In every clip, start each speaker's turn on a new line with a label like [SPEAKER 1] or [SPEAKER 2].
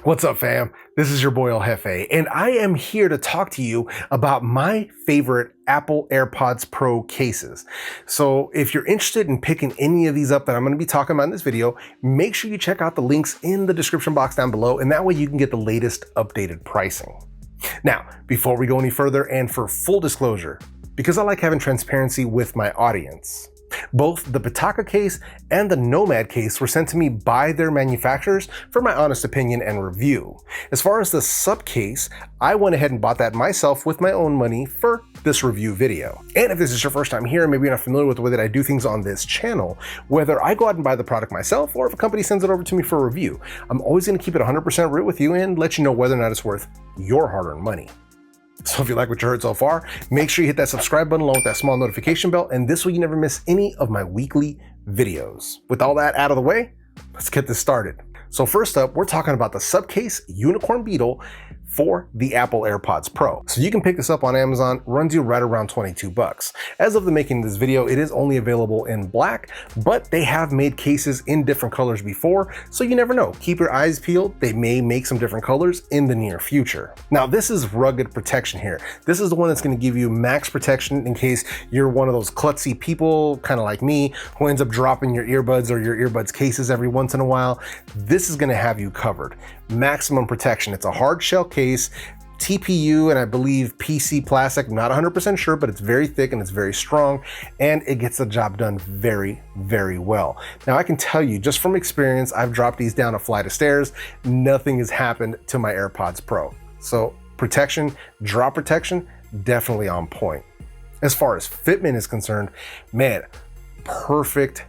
[SPEAKER 1] What's up, fam? This is your boy El Jefe, and I am here to talk to you about my favorite Apple AirPods Pro cases. So if you're interested in picking any of these up that I'm going to be talking about in this video, make sure you check out the links in the description box down below, and that way you can get the latest updated pricing. Now, before we go any further, and for full disclosure, because I like having transparency with my audience, both the Pitaka case and the Nomad case were sent to me by their manufacturers for my honest opinion and review. As far as the sub case, I went ahead and bought that myself with my own money for this review video. And if this is your first time here, maybe you're not familiar with the way that I do things on this channel, whether I go out and buy the product myself or if a company sends it over to me for a review, I'm always going to keep it 100% real with you and let you know whether or not it's worth your hard-earned money. So if you like what you heard so far, make sure you hit that subscribe button along with that small notification bell, and this way you never miss any of my weekly videos. With all that out of the way, let's get this started. So first up, we're talking about the Subcase Unicorn Beetle for the Apple AirPods Pro. So you can pick this up on Amazon, runs you right around 22 bucks. As of the making of this video, it is only available in black, but they have made cases in different colors before, so you never know. Keep your eyes peeled, they may make some different colors in the near future. Now this is rugged protection here. This is the one that's gonna give you max protection in case you're one of those klutzy people, kind of like me, who ends up dropping your earbuds or your earbuds cases every once in a while. This is gonna have you covered. Maximum protection. It's a hard shell case, TPU, and I believe PC plastic. I'm not 100% sure, but it's very thick and it's very strong, and it gets the job done very, very well. Now I can tell you just from experience, I've dropped these down a flight of stairs. Nothing has happened to my AirPods Pro. So protection, drop protection, definitely on point. As far as fitment is concerned, man, perfect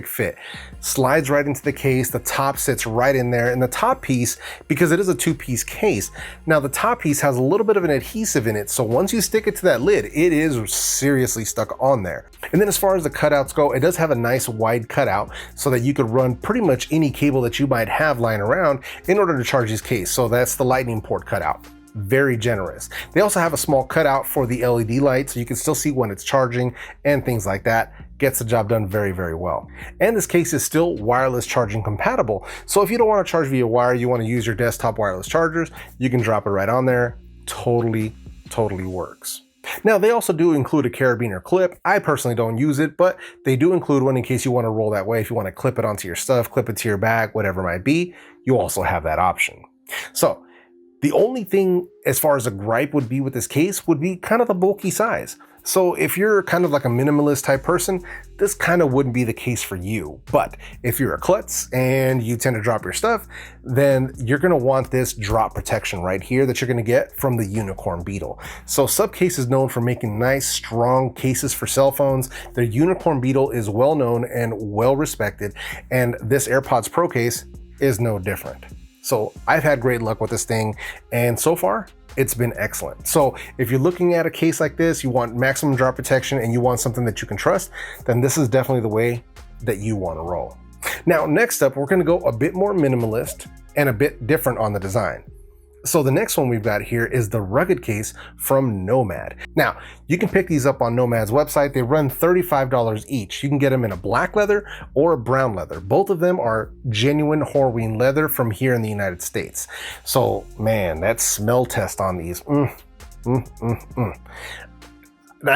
[SPEAKER 1] fit. Slides right into the case, the top sits right in there, and the top piece, because it is a two-piece case, now the top piece has a little bit of an adhesive in it, so once you stick it to that lid, it is seriously stuck on there. And then as far as the cutouts go, it does have a nice wide cutout so that you could run pretty much any cable that you might have lying around in order to charge this case. So that's the lightning port cutout. Very generous. They also have a small cutout for the LED light so you can still see when it's charging and things like that. Gets the job done very, very well. And this case is still wireless charging compatible. So if you don't want to charge via wire, you want to use your desktop wireless chargers, you can drop it right on there. Totally works. Now they also do include a carabiner clip. I personally don't use it, but they do include one in case you want to roll that way. If you want to clip it onto your stuff, clip it to your bag, whatever it might be, you also have that option. So the only thing as far as a gripe would be with this case would be kind of the bulky size. So if you're kind of like a minimalist type person, this kind of wouldn't be the case for you. But if you're a klutz and you tend to drop your stuff, then you're gonna want this drop protection right here that you're gonna get from the Unicorn Beetle. So Subcase is known for making nice, strong cases for cell phones. Their Unicorn Beetle is well known and well respected, and this AirPods Pro case is no different. So I've had great luck with this thing, and so far, it's been excellent. So if you're looking at a case like this, you want maximum drop protection and you want something that you can trust, then this is definitely the way that you want to roll. Now, next up, we're gonna go a bit more minimalist and a bit different on the design. So the next one we've got here is the rugged case from Nomad. Now, you can pick these up on Nomad's website. They run $35 each. You can get them in a black leather or a brown leather. Both of them are genuine Horween leather from here in the United States. So, man, that smell test on these. I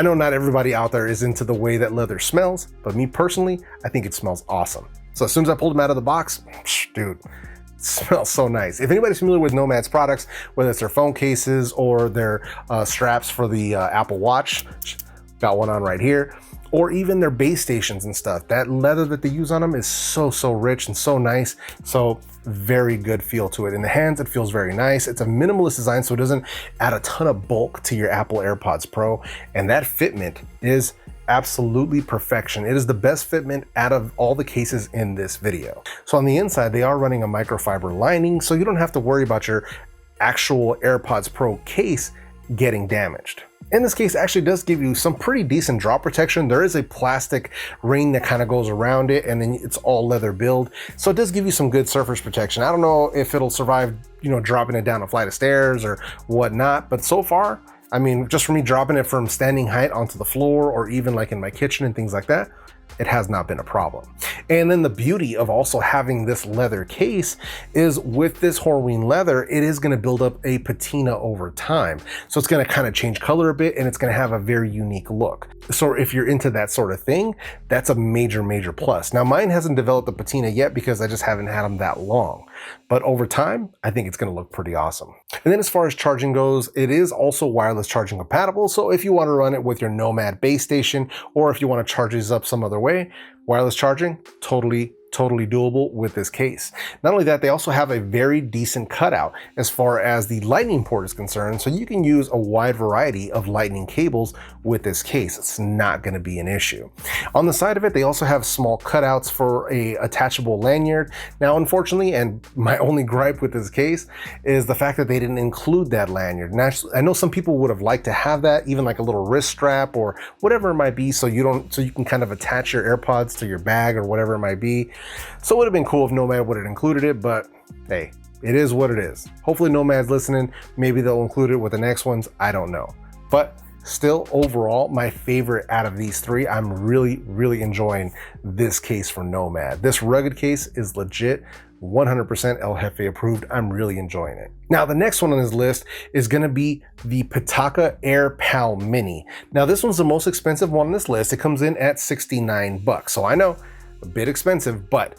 [SPEAKER 1] know not everybody out there is into the way that leather smells, but me personally, I think it smells awesome. So as soon as I pulled them out of the box, dude, smells so nice. If anybody's familiar with Nomad's products, whether it's their phone cases or their straps for the Apple Watch, got one on right here, or even their base stations and stuff, that leather that they use on them is so rich and so nice. So very good feel to it. In the hands, it feels very nice. It's a minimalist design, so it doesn't add a ton of bulk to your Apple AirPods Pro, and that fitment is absolutely perfection. It is the best fitment out of all the cases in this video. So on the inside, they are running a microfiber lining, so you don't have to worry about your actual AirPods Pro case getting damaged. And this case actually does give you some pretty decent drop protection. There is a plastic ring that kind of goes around it, and then it's all leather build. So it does give you some good surface protection. I don't know if it'll survive, dropping it down a flight of stairs or whatnot, but so far, I mean, just for me dropping it from standing height onto the floor or even like in my kitchen and things like that, it has not been a problem. And then the beauty of also having this leather case is with this Horween leather, it is going to build up a patina over time. So it's going to kind of change color a bit and it's going to have a very unique look. So if you're into that sort of thing, that's a major, major plus. Now mine hasn't developed the patina yet because I just haven't had them that long. But over time, I think it's going to look pretty awesome. And then as far as charging goes, it is also wireless charging compatible. So if you want to run it with your Nomad base station, or if you want to charge these up some other way, wireless charging, totally doable with this case. Not only that, they also have a very decent cutout as far as the lightning port is concerned, so you can use a wide variety of lightning cables with this case. It's not going to be an issue. On the side of it, they also have small cutouts for a attachable lanyard. Now, unfortunately, and my only gripe with this case is the fact that they didn't include that lanyard. Now, I know some people would have liked to have that, even like a little wrist strap or whatever it might be, so you can kind of attach your AirPods to your bag or whatever it might be. So it would have been cool if Nomad would have included it, but hey, it is what it is. Hopefully Nomad's listening. Maybe they'll include it with the next ones. I don't know. But still, overall, my favorite out of these three, I'm really enjoying this case from Nomad. This rugged case is legit, 100% El Jefe approved. I'm really enjoying it. Now, the next one on this list is going to be the Pitaka AirPal Mini. Now, this one's the most expensive one on this list. It comes in at 69 bucks. So I know, a bit expensive, but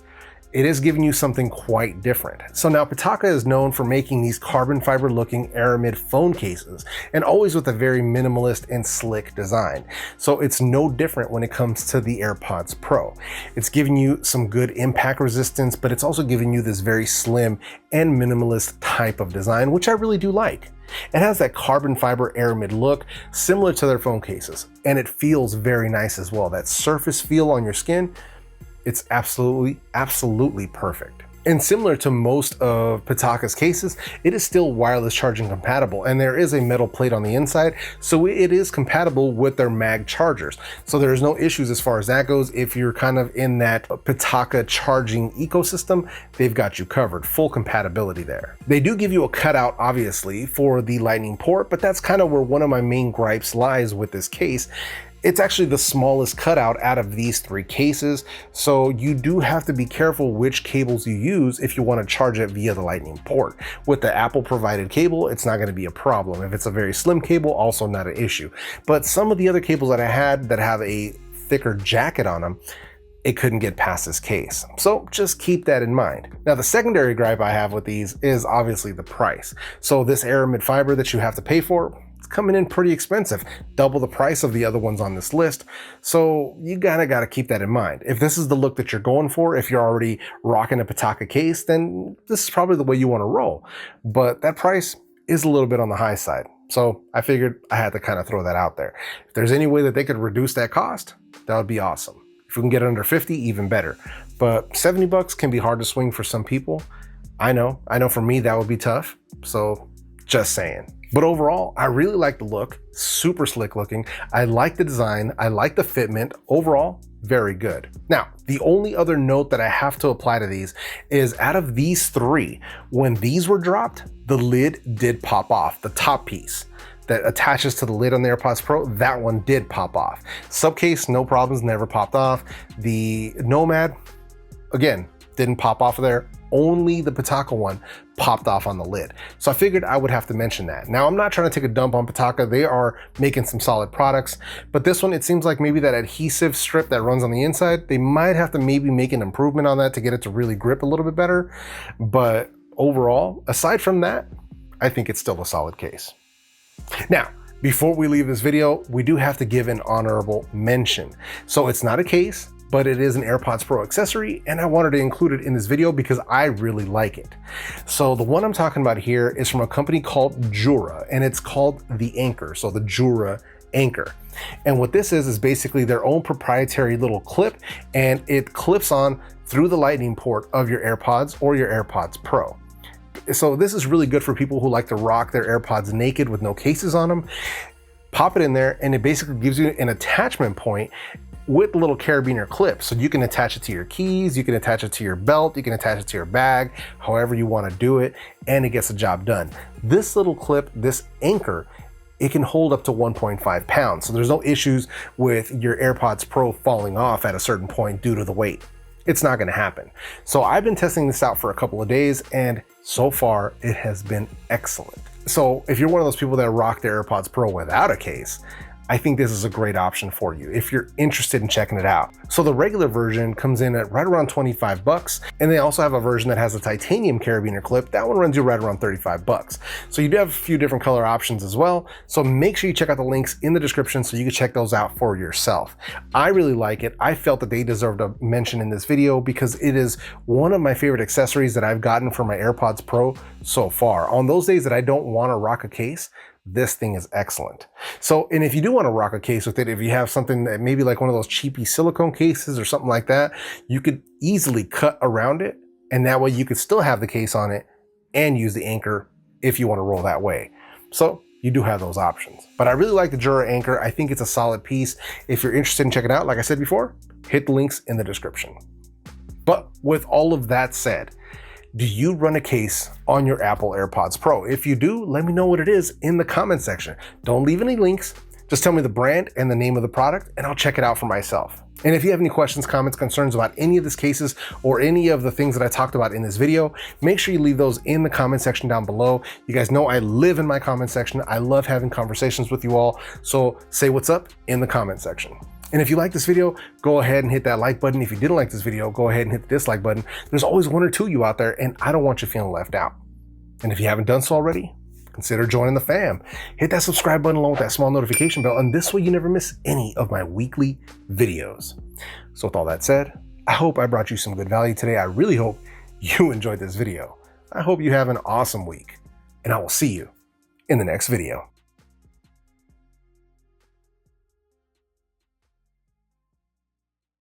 [SPEAKER 1] it is giving you something quite different. So now Pitaka is known for making these carbon fiber looking Aramid phone cases, and always with a very minimalist and slick design. So it's no different when it comes to the AirPods Pro. It's giving you some good impact resistance, but it's also giving you this very slim and minimalist type of design, which I really do like. It has that carbon fiber Aramid look similar to their phone cases, and it feels very nice as well. That surface feel on your skin, it's absolutely perfect. And similar to most of Pitaka's cases, it is still wireless charging compatible, and there is a metal plate on the inside, so it is compatible with their mag chargers. So there's no issues as far as that goes. If you're kind of in that Pitaka charging ecosystem, they've got you covered, full compatibility there. They do give you a cutout, obviously, for the lightning port, but that's kind of where one of my main gripes lies with this case. It's actually the smallest cutout out of these three cases, so you do have to be careful which cables you use if you want to charge it via the lightning port. With the Apple provided cable, it's not going to be a problem. If it's a very slim cable, also not an issue. But some of the other cables that I had that have a thicker jacket on them, it couldn't get past this case. So just keep that in mind. Now, the secondary gripe I have with these is obviously the price. So this Aramid fiber that you have to pay for, coming in pretty expensive, double the price of the other ones on this list. So you gotta keep that in mind. If this is the look that you're going for, if you're already rocking a Pitaka case, then this is probably the way you want to roll. But that price is a little bit on the high side. So I figured I had to kind of throw that out there. If there's any way that they could reduce that cost, that would be awesome. If we can get it under 50, even better. But 70 bucks can be hard to swing for some people. I know for me that would be tough. So just saying. But overall, I really like the look, super slick looking. I like the design, I like the fitment. Overall, very good. Now, the only other note that I have to apply to these is out of these three, when these were dropped, the lid did pop off, the top piece that attaches to the lid on the AirPods Pro, that one did pop off. Subcase, no problems, never popped off. The Nomad, again, didn't pop off of there. Only the Pitaka one popped off on the lid. So I figured I would have to mention that. Now, I'm not trying to take a dump on Pitaka. They are making some solid products, but this one, it seems like maybe that adhesive strip that runs on the inside, they might have to maybe make an improvement on that to get it to really grip a little bit better. But overall, aside from that, I think it's still a solid case. Now, before we leave this video, we do have to give an honorable mention. So it's not a case, but it is an AirPods Pro accessory, and I wanted to include it in this video because I really like it. So the one I'm talking about here is from a company called Jura, and it's called the Anchor, so the Jura Anchor. And what this is basically their own proprietary little clip, and it clips on through the lightning port of your AirPods or your AirPods Pro. So this is really good for people who like to rock their AirPods naked with no cases on them. Pop it in there, and it basically gives you an attachment point with a little carabiner clip. So you can attach it to your keys, you can attach it to your belt, you can attach it to your bag, however you want to do it, and it gets the job done. This little clip, this Anchor, it can hold up to 1.5 pounds. So there's no issues with your AirPods Pro falling off at a certain point due to the weight. It's not gonna happen. So I've been testing this out for a couple of days, and so far it has been excellent. So if you're one of those people that rock the AirPods Pro without a case, I think this is a great option for you if you're interested in checking it out. So the regular version comes in at right around 25 bucks, and they also have a version that has a titanium carabiner clip. That one runs you right around 35 bucks. So you do have a few different color options as well. So make sure you check out the links in the description so you can check those out for yourself. I really like it. I felt that they deserved a mention in this video because it is one of my favorite accessories that I've gotten for my AirPods Pro so far. On those days that I don't want to rock a case, this thing is excellent. So, and if you do want to rock a case with it, if you have something that maybe like one of those cheapy silicone cases or something like that, you could easily cut around it, and that way you could still have the case on it and use the anchor if you want to roll that way. So you do have those options. But I really like the Jura anchor. I think it's a solid piece. If you're interested in checking it out, like I said before, hit the links in the description. But with all of that said, do you run a case on your Apple AirPods Pro? If you do, let me know what it is in the comment section. Don't leave any links. Just tell me the brand and the name of the product, and I'll check it out for myself. And if you have any questions, comments, concerns about any of these cases or any of the things that I talked about in this video, make sure you leave those in the comment section down below. You guys know I live in my comment section. I love having conversations with you all. So say what's up in the comment section. And if you like this video, go ahead and hit that like button. If you didn't like this video, go ahead and hit the dislike button. There's always one or two of you out there, and I don't want you feeling left out. And if you haven't done so already, consider joining the fam. Hit that subscribe button along with that small notification bell, and this way you never miss any of my weekly videos. So with all that said, I hope I brought you some good value today. I really hope you enjoyed this video. I hope you have an awesome week, and I will see you in the next video.